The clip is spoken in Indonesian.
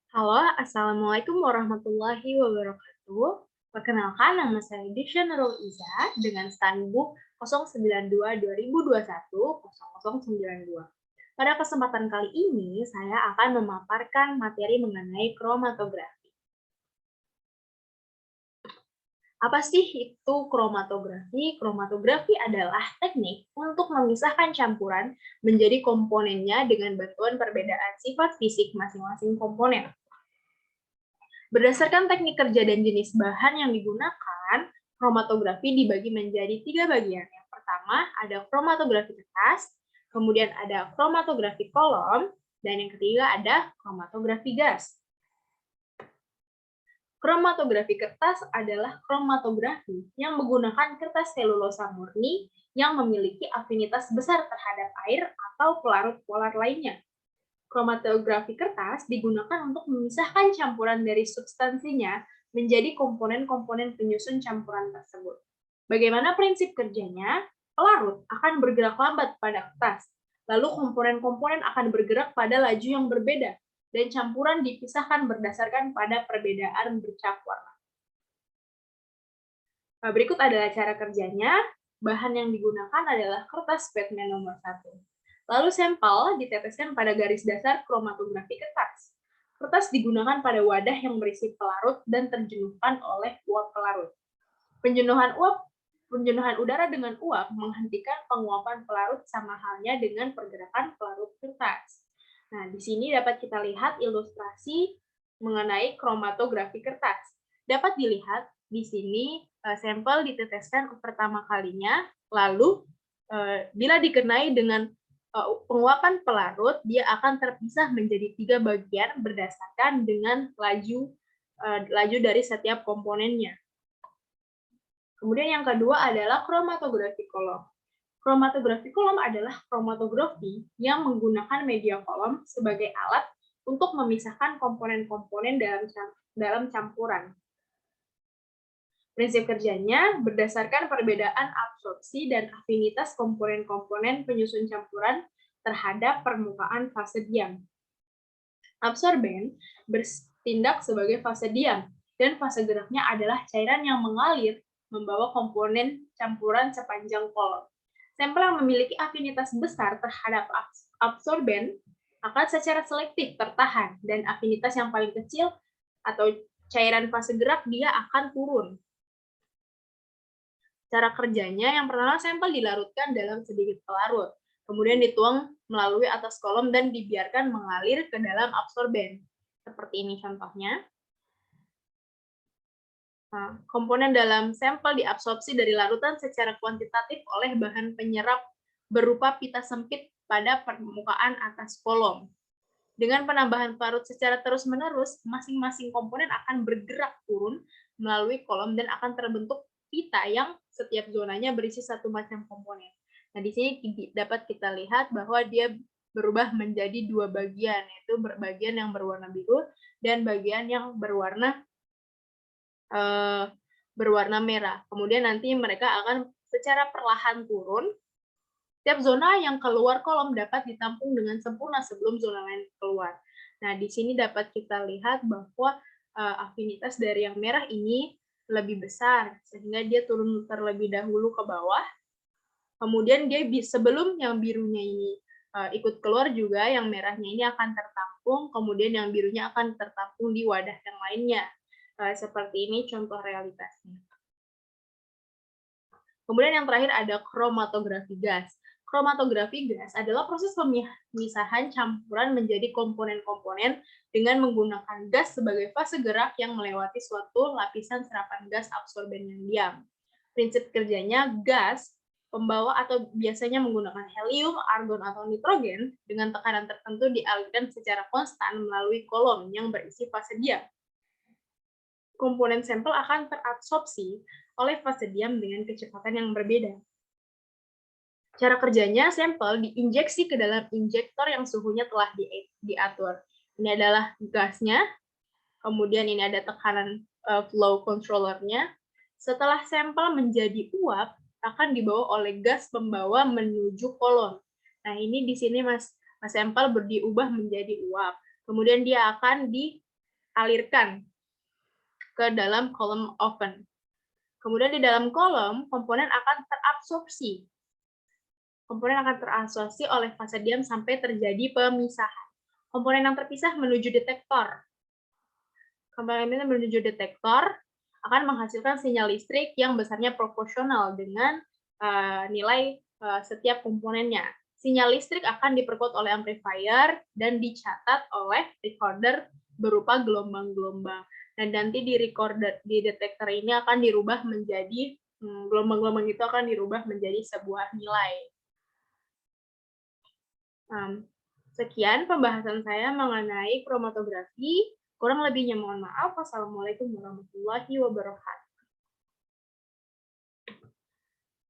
Halo, Assalamualaikum warahmatullahi wabarakatuh. Perkenalkan, nama saya Disha Nurul Iza dengan Standbook 092-2021-0092. Pada kesempatan kali ini, saya akan memaparkan materi mengenai kromatografi. Apa sih itu kromatografi? Kromatografi adalah teknik untuk memisahkan campuran menjadi komponennya dengan bantuan perbedaan sifat fisik masing-masing komponen. Berdasarkan teknik kerja dan jenis bahan yang digunakan, kromatografi dibagi menjadi 3 bagian. Yang pertama ada kromatografi kertas, kemudian ada kromatografi kolom, dan yang ketiga ada kromatografi gas. Kromatografi kertas adalah kromatografi yang menggunakan kertas selulosa murni yang memiliki afinitas besar terhadap air atau pelarut polar lainnya. Kromatografi kertas digunakan untuk memisahkan campuran dari substansinya menjadi komponen-komponen penyusun campuran tersebut. Bagaimana prinsip kerjanya? Pelarut akan bergerak lambat pada kertas, lalu komponen-komponen akan bergerak pada laju yang berbeda, dan campuran dipisahkan berdasarkan pada perbedaan bercak warna. Berikut adalah cara kerjanya. Bahan yang digunakan adalah kertas Batman nomor 1. Lalu sampel diteteskan pada garis dasar kromatografi kertas. Kertas digunakan pada wadah yang berisi pelarut dan terjenuhkan oleh uap pelarut. Penjenuhan udara dengan uap menghentikan penguapan pelarut sama halnya dengan pergerakan pelarut kertas. Nah, di sini dapat kita lihat ilustrasi mengenai kromatografi kertas. Dapat dilihat di sini sampel diteteskan pertama kalinya, lalu bila dikenai dengan penguapan pelarut, dia akan terpisah menjadi 3 bagian berdasarkan dengan laju dari setiap komponennya. Kemudian yang kedua adalah kromatografi kolom. Kromatografi kolom adalah kromatografi yang menggunakan media kolom sebagai alat untuk memisahkan komponen-komponen dalam campuran. Prinsip kerjanya berdasarkan perbedaan absorpsi dan afinitas komponen-komponen penyusun campuran terhadap permukaan fase diam. Absorben bertindak sebagai fase diam, dan fase geraknya adalah cairan yang mengalir membawa komponen campuran sepanjang kolom. Sampel yang memiliki afinitas besar terhadap absorben akan secara selektif tertahan, dan afinitas yang paling kecil atau cairan fase gerak dia akan turun. Cara kerjanya, yang pertama sampel dilarutkan dalam sedikit pelarut, kemudian dituang melalui atas kolom dan dibiarkan mengalir ke dalam absorben. Seperti ini contohnya. Nah, komponen dalam sampel diabsorpsi dari larutan secara kuantitatif oleh bahan penyerap berupa pita sempit pada permukaan atas kolom. Dengan penambahan pelarut secara terus-menerus, masing-masing komponen akan bergerak turun melalui kolom dan akan terbentuk pita yang setiap zonanya berisi satu macam komponen. Nah, di sini dapat kita lihat bahwa dia berubah menjadi 2 bagian, yaitu bagian yang berwarna biru dan bagian yang berwarna merah. Kemudian nanti mereka akan secara perlahan turun. Setiap zona yang keluar kolom dapat ditampung dengan sempurna sebelum zona lain keluar. Nah, di sini dapat kita lihat bahwa afinitas dari yang merah ini lebih besar, sehingga dia turun terlebih dahulu ke bawah. Kemudian dia sebelum yang birunya ini ikut keluar juga, yang merahnya ini akan tertampung, kemudian yang birunya akan tertampung di wadah yang lainnya. Seperti ini contoh realitasnya. Kemudian yang terakhir ada kromatografi gas. Kromatografi gas adalah proses pemisahan campuran menjadi komponen-komponen dengan menggunakan gas sebagai fase gerak yang melewati suatu lapisan serapan gas absorben yang diam. Prinsip kerjanya, gas pembawa atau biasanya menggunakan helium, argon, atau nitrogen dengan tekanan tertentu dialirkan secara konstan melalui kolom yang berisi fase diam. Komponen sampel akan terabsorpsi oleh fase diam dengan kecepatan yang berbeda. Cara kerjanya, sampel diinjeksi ke dalam injektor yang suhunya telah diatur. Ini adalah gasnya, kemudian ini ada tekanan flow controllernya. Setelah sampel menjadi uap, akan dibawa oleh gas pembawa menuju kolom. Nah, ini di sini sampel diubah menjadi uap. Kemudian dia akan alirkan ke dalam kolom open. Kemudian di dalam kolom, komponen akan terabsorpsi. Komponen akan terabsorpsi oleh fase diam sampai terjadi pemisahan. Komponen yang terpisah menuju detektor. Komponen yang menuju detektor akan menghasilkan sinyal listrik yang besarnya proporsional dengan nilai setiap komponennya. Sinyal listrik akan diperkuat oleh amplifier dan dicatat oleh recorder berupa gelombang-gelombang. Dan nanti di detektor ini akan dirubah menjadi gelombang-gelombang itu akan dirubah menjadi sebuah nilai. Sekian pembahasan saya mengenai kromatografi. Kurang lebihnya mohon maaf. Wassalamualaikum warahmatullahi wabarakatuh.